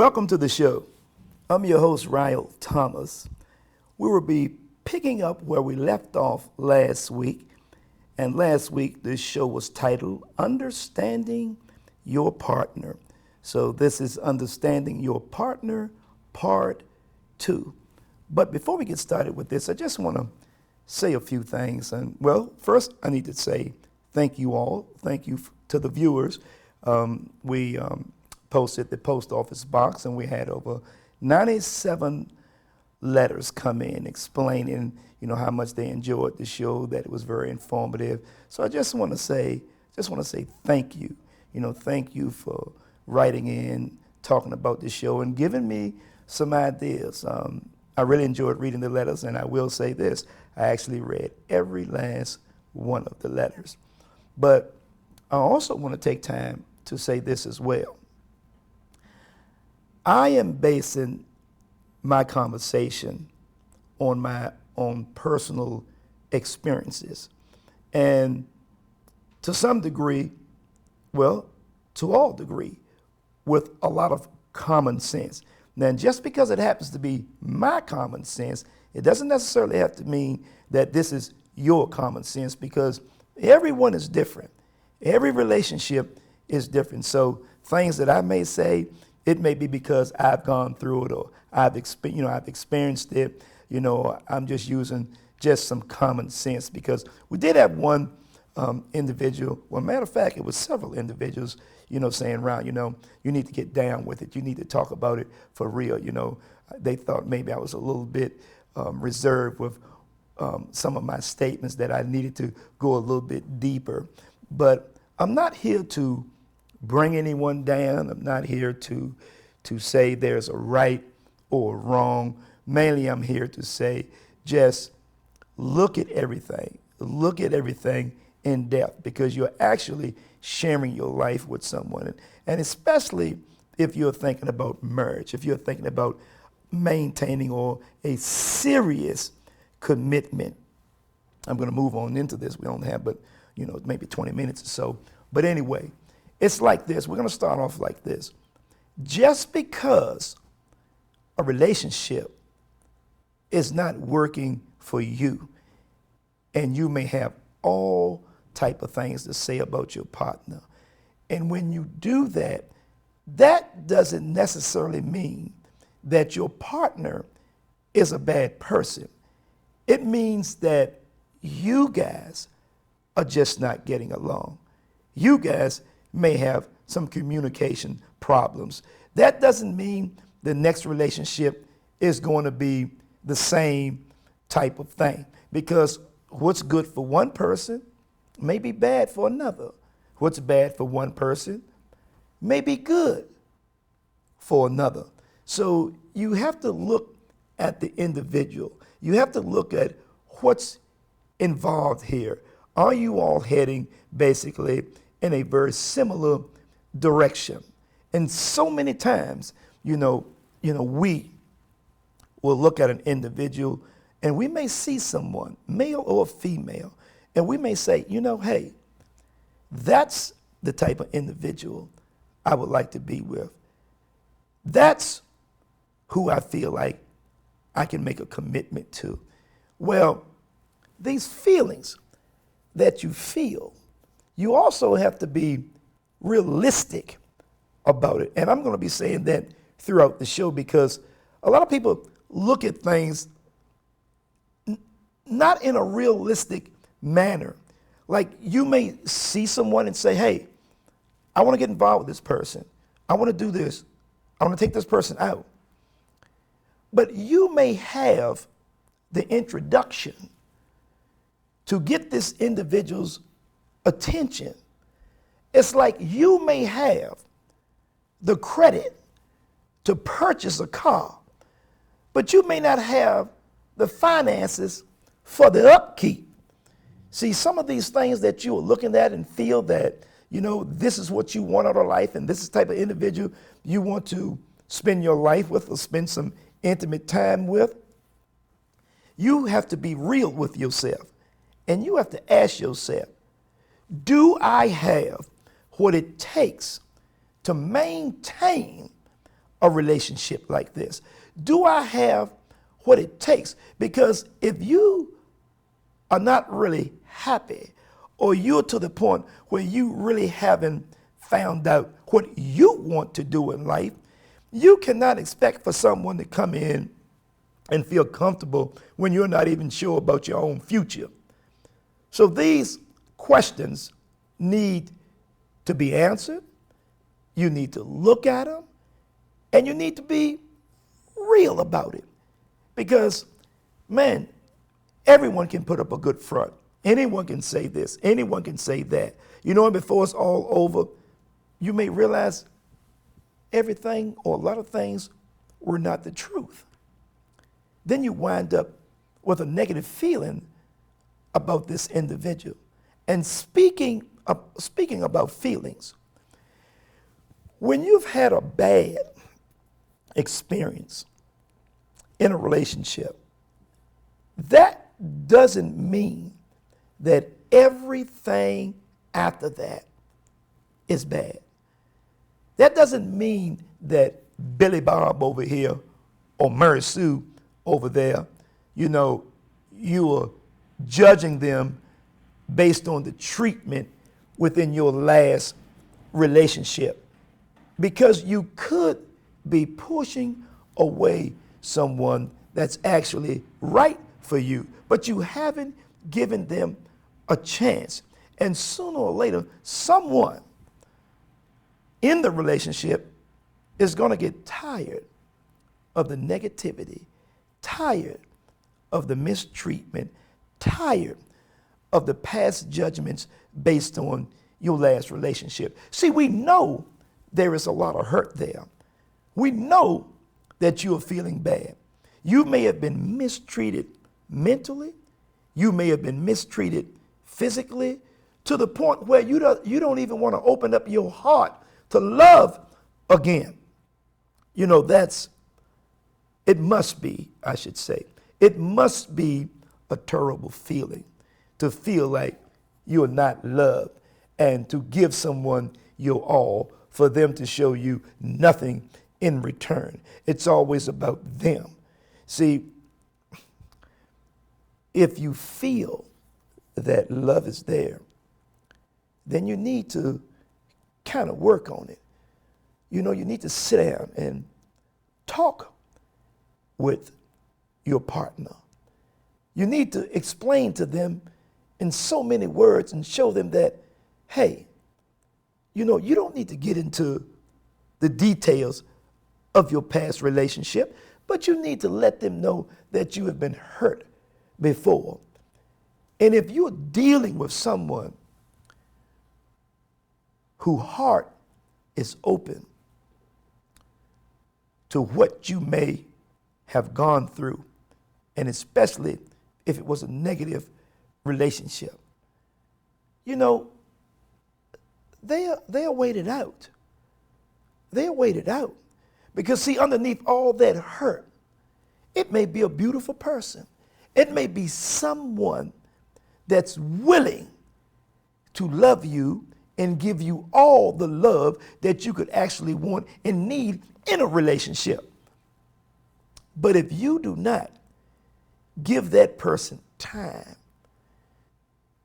Welcome to the show. I'm your host, Ryal Thomas. We will be picking up where we left off last week. And last week, this show was titled Understanding Your Partner. So this is Understanding Your Partner, Part 2. But before we get started with this, I just want to say a few things. And well, first, I need to say thank you all. Thank you to the viewers. We posted the post office box, and we had over 97 letters come in explaining, how much they enjoyed the show, that it was very informative. So I just want to say thank you. Thank you for writing in, talking about the show, and giving me some ideas. I really enjoyed reading the letters, and I will say this: I actually read every last one of the letters. But I also want to take time to say this as well. I am basing my conversation on my own personal experiences. And to some degree, to all degree, with a lot of common sense. Now, just because it happens to be my common sense, it doesn't necessarily have to mean that this is your common sense, because everyone is different. Every relationship is different. So things that I may say, it may be because I've gone through it, or I've experienced it. I'm just using some common sense, because we did have one individual. Well, matter of fact, it was several individuals, saying, "Ron, you need to get down with it. You need to talk about it for real." They thought maybe I was a little bit reserved with some of my statements, that I needed to go a little bit deeper. But I'm not here to bring anyone down. I'm not here to say there's a right or wrong. Mainly, I'm here to say, just look at everything in depth, because you're actually sharing your life with someone. And especially if you're thinking about marriage, if you're thinking about maintaining or a serious commitment. I'm going to move on into this. We only have, maybe 20 minutes or so. But anyway, it's like this. We're going to start off like this. Just because a relationship is not working for you, and you may have all type of things to say about your partner, and when you do that, that doesn't necessarily mean that your partner is a bad person. It means that you guys are just not getting along. You guys may have some communication problems. That doesn't mean the next relationship is going to be the same type of thing, because what's good for one person may be bad for another. What's bad for one person may be good for another. So you have to look at the individual. You have to look at what's involved here. Are you all heading basically in a very similar direction? And so many times, we will look at an individual, and we may see someone, male or female, and we may say, hey, that's the type of individual I would like to be with. That's who I feel like I can make a commitment to. Well, these feelings that you feel, you also have to be realistic about it. And I'm going to be saying that throughout the show, because a lot of people look at things not in a realistic manner. Like, you may see someone and say, hey, I want to get involved with this person. I want to do this. I want to take this person out. But you may have the introduction to get this individual's attention. It's like you may have the credit to purchase a car, but you may not have the finances for the upkeep. See, some of these things that you are looking at and feel that, this is what you want out of life, and this is the type of individual you want to spend your life with or spend some intimate time with, you have to be real with yourself. And you have to ask yourself, do I have what it takes to maintain a relationship like this? Do I have what it takes? Because if you are not really happy, or you're to the point where you really haven't found out what you want to do in life, you cannot expect for someone to come in and feel comfortable when you're not even sure about your own future. So these questions need to be answered. You need to look at them, and you need to be real about it. Because, man, everyone can put up a good front. Anyone can say this. Anyone can say that. You know, and before it's all over, you may realize everything or a lot of things were not the truth. Then you wind up with a negative feeling about this individual. And speaking about feelings, when you've had a bad experience in a relationship, that doesn't mean that everything after that is bad. That doesn't mean that Billy Bob over here or Mary Sue over there, you are judging them based on the treatment within your last relationship. Because you could be pushing away someone that's actually right for you, but you haven't given them a chance. And sooner or later, someone in the relationship is going to get tired of the negativity, tired of the mistreatment, tired of the past judgments based on your last relationship. See, we know there is a lot of hurt there. We know that you are feeling bad. You may have been mistreated mentally. You may have been mistreated physically, to the point where you don't even want to open up your heart to love again. It must be, I should say, it must be a terrible feeling to feel like you are not loved and to give someone your all for them to show you nothing in return. It's always about them. See, if you feel that love is there, then you need to kind of work on it. You need to sit down and talk with your partner. You need to explain to them in so many words and show them that, hey, you don't need to get into the details of your past relationship, but you need to let them know that you have been hurt before. And if you're dealing with someone whose heart is open to what you may have gone through, and especially if it was a negative relationship, they'll wait it out. They'll wait it out. Because see, underneath all that hurt, it may be a beautiful person. It may be someone that's willing to love you and give you all the love that you could actually want and need in a relationship. But if you do not give that person time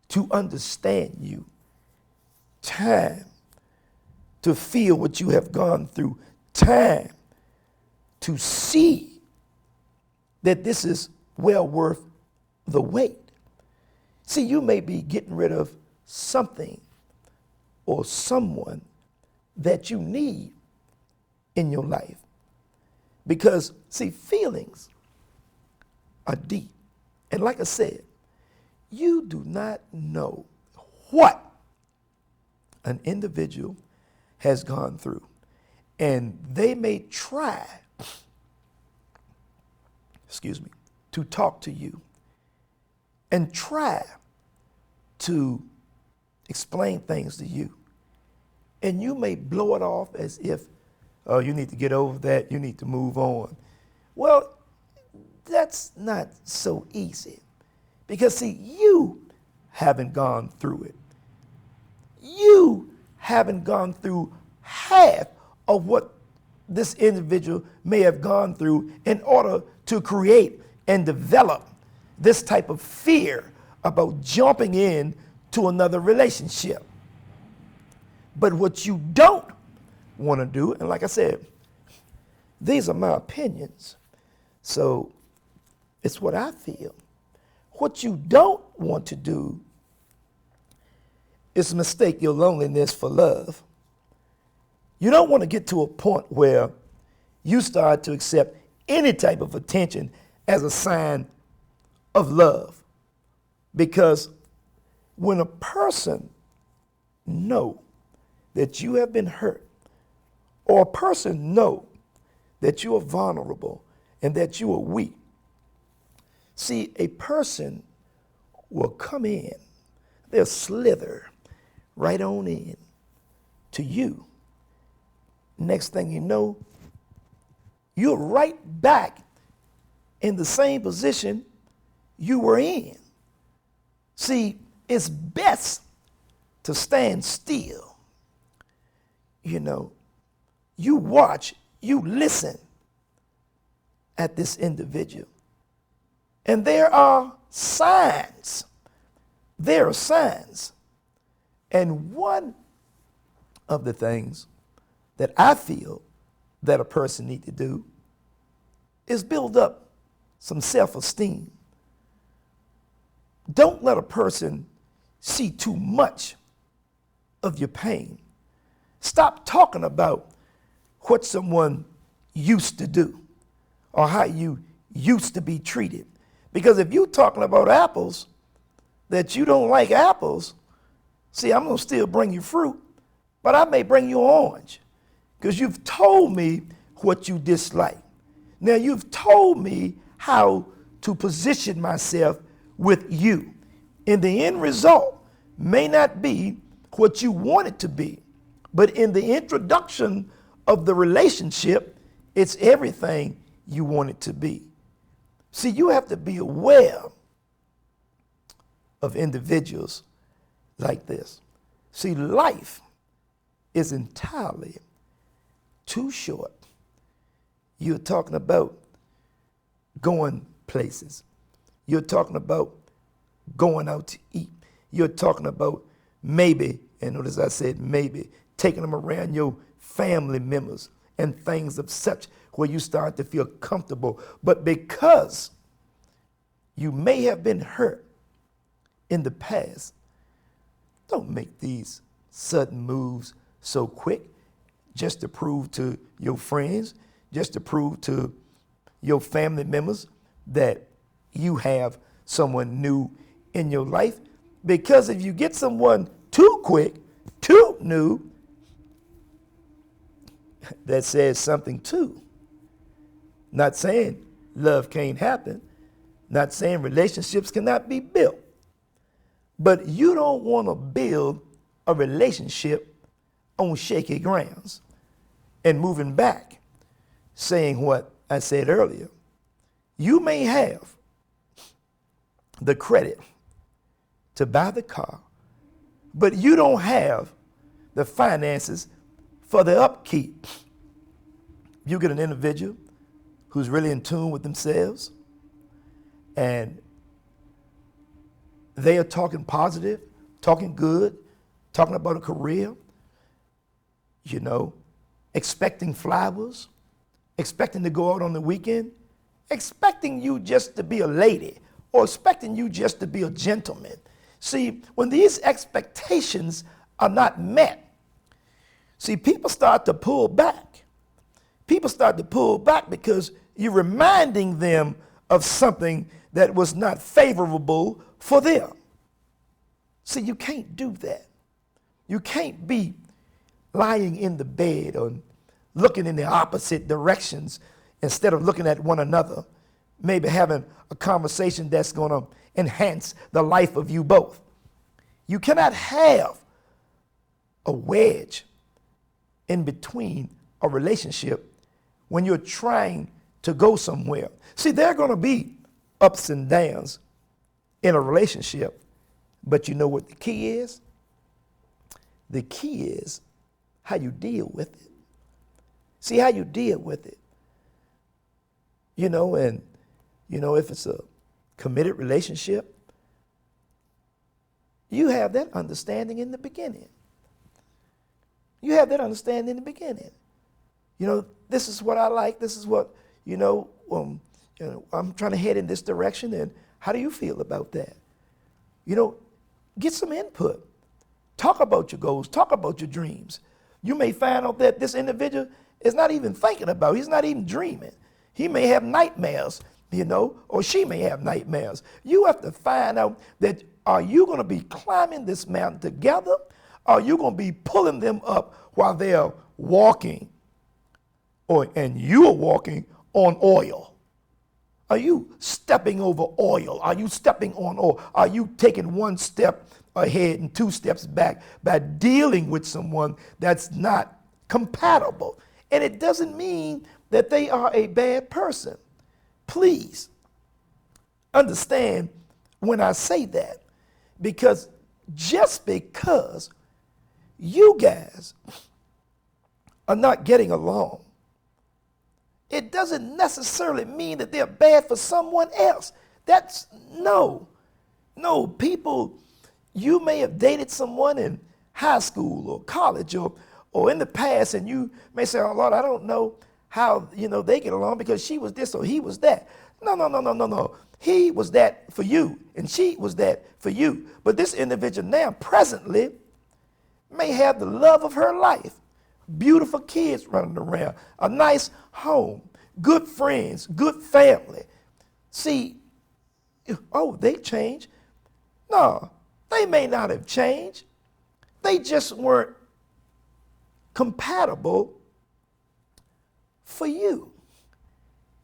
to understand you, time to feel what you have gone through, time to see that this is well worth the wait. See, you may be getting rid of something or someone that you need in your life. Because, see, feelings are deep. And like I said, you do not know what an individual has gone through. And they may try, to talk to you and try to explain things to you. And you may blow it off as if, oh, you need to get over that, you need to move on. Well, that's not so easy. Because, see, you haven't gone through it. You haven't gone through half of what this individual may have gone through in order to create and develop this type of fear about jumping in to another relationship. But what you don't want to do, and like I said, these are my opinions, so it's what I feel. What you don't want to do is mistake your loneliness for love. You don't want to get to a point where you start to accept any type of attention as a sign of love. Because when a person know that you have been hurt, or a person know that you are vulnerable and that you are weak, see, a person will come in, they'll slither right on in to you. Next thing you know, you're right back in the same position you were in. See, it's best to stand still. You know, you watch, you listen at this individual. And there are signs. There are signs. And one of the things that I feel that a person needs to do is build up some self-esteem. Don't let a person see too much of your pain. Stop talking about what someone used to do or how you used to be treated. Because if you're talking about apples, that you don't like apples, see, I'm going to still bring you fruit, but I may bring you an orange because you've told me what you dislike. Now, you've told me how to position myself with you. And the end result may not be what you want it to be, but in the introduction of the relationship, it's everything you want it to be. See, you have to be aware of individuals like this. See, life is entirely too short. You're talking about going places. You're talking about going out to eat. You're talking about maybe, and notice I said maybe, taking them around your family members and things of such where you start to feel comfortable. But because you may have been hurt in the past, don't make these sudden moves so quick just to prove to your friends, just to prove to your family members that you have someone new in your life. Because if you get someone too quick, too new, that says something too. Not saying love can't happen, not saying relationships cannot be built, but you don't want to build a relationship on shaky grounds and moving back, saying what I said earlier. You may have the credit to buy the car, but you don't have the finances for the upkeep. You get an individual who's really in tune with themselves and they are talking positive, talking good, talking about a career, you know, expecting flowers, expecting to go out on the weekend, expecting you just to be a lady or expecting you just to be a gentleman. See, when these expectations are not met, see, people start to pull back. People start to pull back because you're reminding them of something that was not favorable for them. See, you can't do that. You can't be lying in the bed or looking in the opposite directions instead of looking at one another, maybe having a conversation that's going to enhance the life of you both. You cannot have a wedge in between a relationship when you're trying to go somewhere. See, there are going to be ups and downs in a relationship, but you know what the key is? The key is how you deal with it. See how you deal with it. And if it's a committed relationship, you have that understanding in the beginning. You have that understanding in the beginning. This is what I like. This is what, I'm trying to head in this direction. And how do you feel about that? Get some input. Talk about your goals. Talk about your dreams. You may find out that this individual is not even thinking about, he's not even dreaming. He may have nightmares, or she may have nightmares. You have to find out that, are you going to be climbing this mountain together? Or are you going to be pulling them up while they're walking, and you are walking on oil? Are you stepping over oil? Are you stepping on oil? Are you taking one step ahead and two steps back by dealing with someone that's not compatible? And it doesn't mean that they are a bad person. Please understand when I say that, because just because you guys are not getting along, it doesn't necessarily mean that they're bad for someone else. No, people, you may have dated someone in high school or college or in the past, and you may say, oh Lord, I don't know how, they get along because she was this or he was that. No. He was that for you, and she was that for you. But this individual now, presently, may have the love of her life. Beautiful kids running around, a nice home, good friends, good family. See, they changed. No, they may not have changed. They just weren't compatible for you.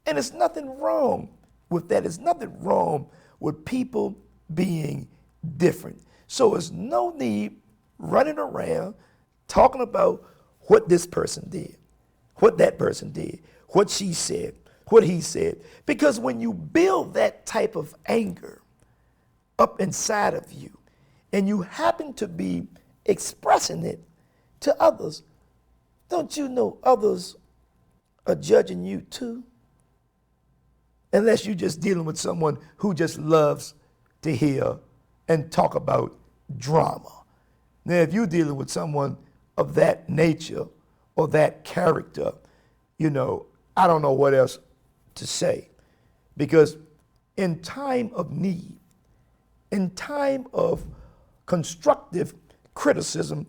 And there's nothing wrong with that. There's nothing wrong with people being different. So there's no need running around talking about what this person did, what that person did, what she said, what he said. Because when you build that type of anger up inside of you, and you happen to be expressing it to others, don't you know others are judging you too? Unless you're just dealing with someone who just loves to hear and talk about drama. Now, if you're dealing with someone of that nature or that character, I don't know what else to say. Because in time of need, in time of constructive criticism,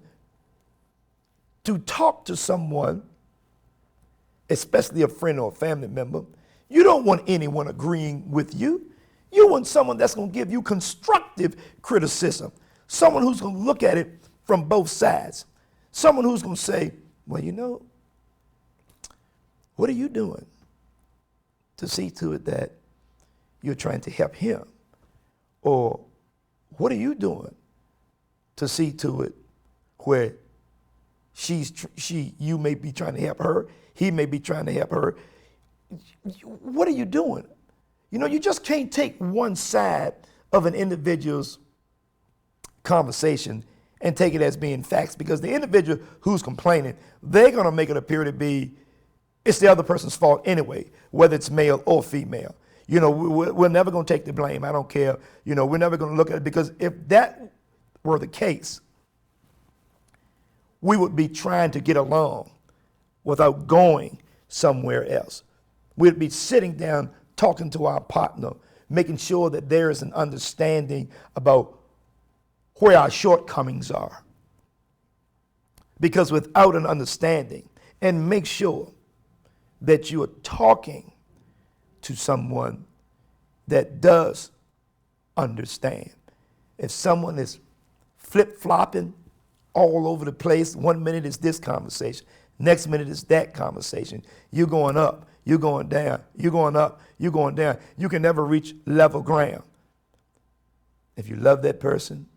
to talk to someone, especially a friend or a family member, you don't want anyone agreeing with you. You want someone that's going to give you constructive criticism, someone who's going to look at it from both sides, someone who's going to say, well, what are you doing to see to it that you're trying to help him? Or what are you doing to see to it where you may be trying to help her, he may be trying to help her? What are you doing? You just can't take one side of an individual's conversation and take it as being facts, because the individual who's complaining, they're going to make it appear to be it's the other person's fault anyway, whether it's male or female. We're never going to take the blame. I don't care. We're never going to look at it, because if that were the case, we would be trying to get along without going somewhere else. We'd be sitting down talking to our partner, making sure that there is an understanding about where our shortcomings are. Because without an understanding, and make sure that you are talking to someone that does understand. If someone is flip-flopping all over the place, 1 minute is this conversation, next minute is that conversation, you're going up, you're going down, you're going up, you're going down. You can never reach level ground. If you love that person,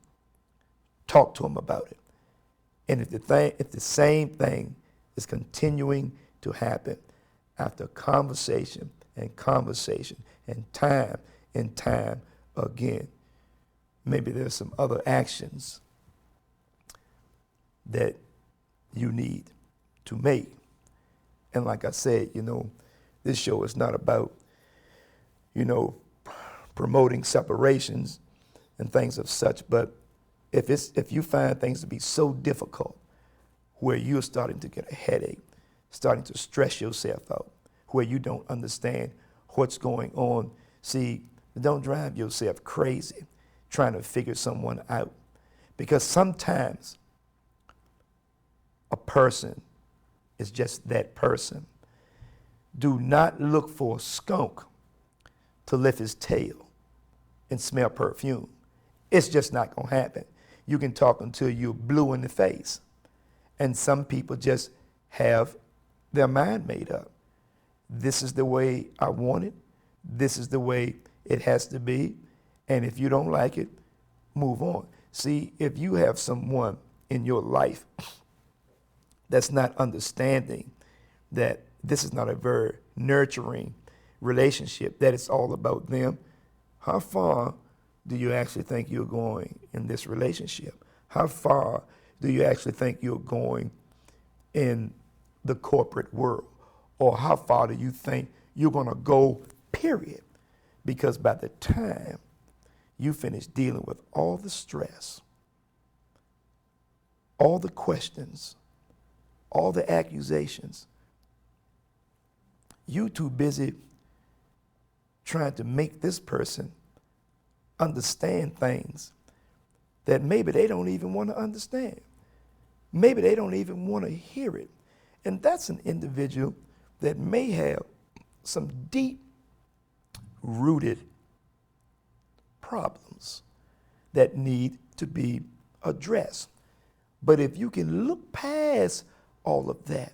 talk to them about it. And if the same thing is continuing to happen after conversation and conversation and time again, maybe there's some other actions that you need to make And like I said, this show is not about, promoting separations and things of such. But if you find things to be so difficult where you're starting to get a headache, starting to stress yourself out, where you don't understand what's going on, see, don't drive yourself crazy trying to figure someone out. Because sometimes a person is just that person. Do not look for a skunk to lift his tail and smell perfume. It's just not going to happen. You can talk until you're blue in the face. And some people just have their mind made up. This is the way I want it. This is the way it has to be. And if you don't like it, move on. See, if you have someone in your life that's not understanding that this is not a very nurturing relationship, that it's all about them, how far do you actually think you're going in this relationship? How far do you actually think you're going in the corporate world? Or how far do you think you're going to go, period? Because by the time you finish dealing with all the stress, all the questions, all the accusations, you too busy trying to make this person understand things that maybe they don't even want to understand. Maybe they don't even want to hear it. And that's an individual that may have some deep-rooted problems that need to be addressed. But if you can look past all of that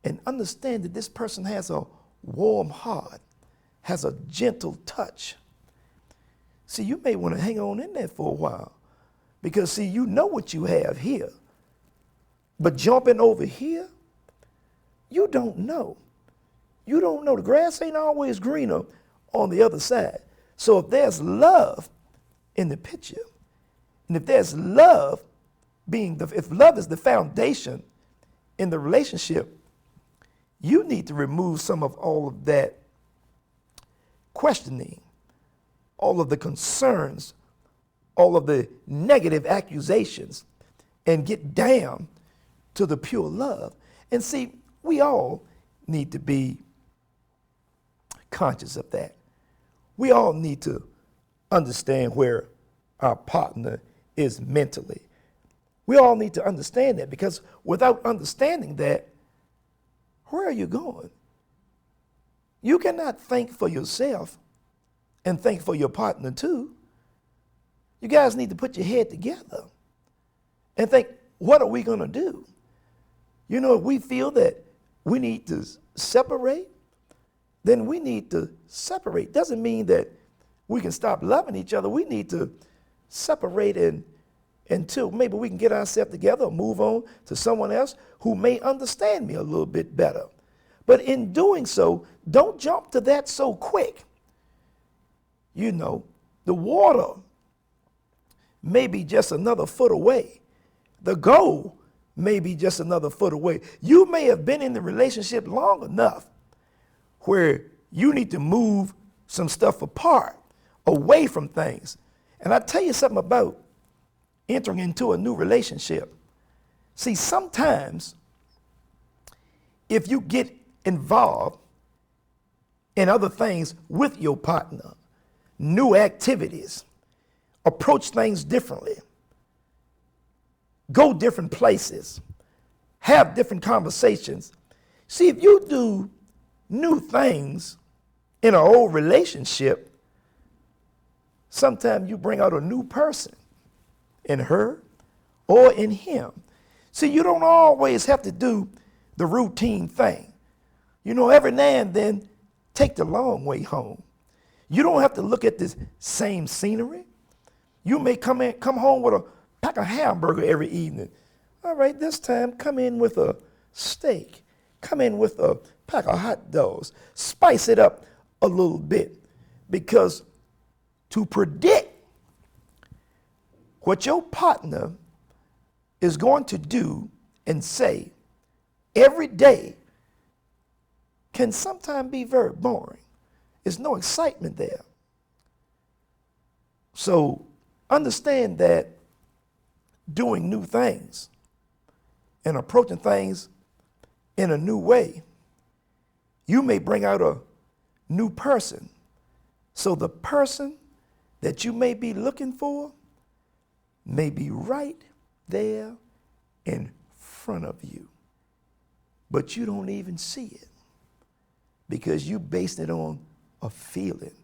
and understand that this person has a warm heart, has a gentle touch, see, you may want to hang on in there for a while because, see, you know what you have here. But jumping over here, you don't know. You don't know. The grass ain't always greener on the other side. So if there's love in the picture, and if there's love if love is the foundation in the relationship, you need to remove some of all of that questioning, all of the concerns, all of the negative accusations, and get down to the pure love. And see, we all need to be conscious of that. We all need to understand where our partner is mentally. We all need to understand that, because without understanding that, where are you going? You cannot think for yourself and think for your partner too. You guys need to put your head together and think, what are we going to do? If we feel that we need to separate, then we need to separate. Doesn't mean that we can stop loving each other. We need to separate until maybe we can get ourselves together or move on to someone else who may understand me a little bit better. But in doing so, don't jump to that so quick. The water may be just another foot away. The goal may be just another foot away. You may have been in the relationship long enough where you need to move some stuff apart, away from things. And I tell you something about entering into a new relationship. See, sometimes if you get involved in other things with your partner, new activities, approach things differently, go different places, have different conversations. See, if you do new things in an old relationship, sometimes you bring out a new person in her or in him. See, you don't always have to do the routine thing. Every now and then, take the long way home. You don't have to look at this same scenery. You may come home with a pack of hamburger every evening. All right, this time come in with a steak. Come in with a pack of hot dogs. Spice it up a little bit, because to predict what your partner is going to do and say every day can sometimes be very boring. There's no excitement there. So understand that doing new things and approaching things in a new way, you may bring out a new person. So the person that you may be looking for may be right there in front of you, but you don't even see it because you based it on a feeling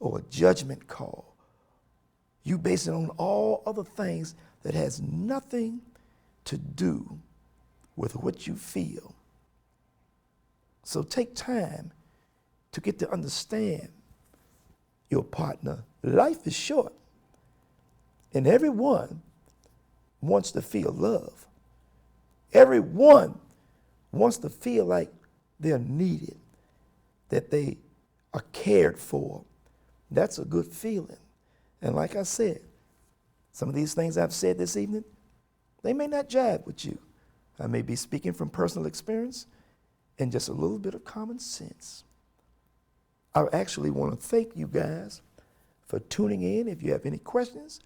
or a judgment call. You base it on all other things that has nothing to do with what you feel. So take time to get to understand your partner. Life is short, and everyone wants to feel love. Everyone wants to feel like they're needed, that they are cared for. That's a good feeling. And like I said, some of these things I've said this evening, they may not jive with you. I may be speaking from personal experience and just a little bit of common sense. I actually want to thank you guys for tuning in. If you have any questions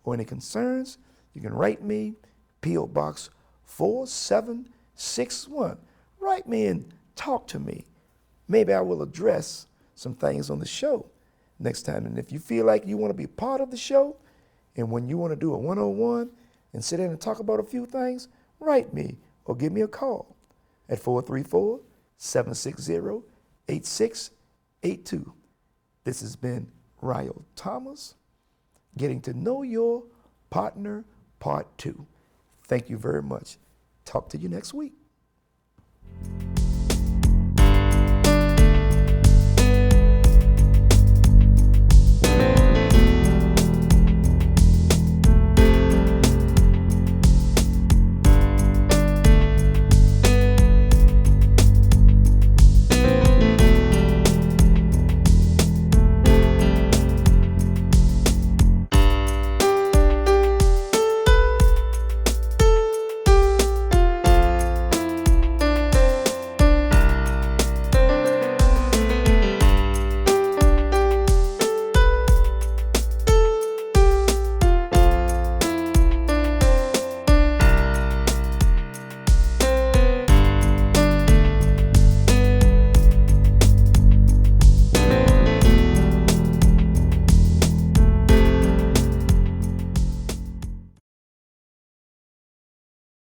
or any concerns, you can write me, P.O. Box 4761. Write me and talk to me. Maybe I will address some things on the show next time. And if you feel like you want to be part of the show, and when you want to do a one-on-one and sit in and talk about a few things, write me or give me a call at 434-760-8682. This has been Ryal Thomas, Getting to Know Your Partner, Part 2. Thank you very much. Talk to you next week.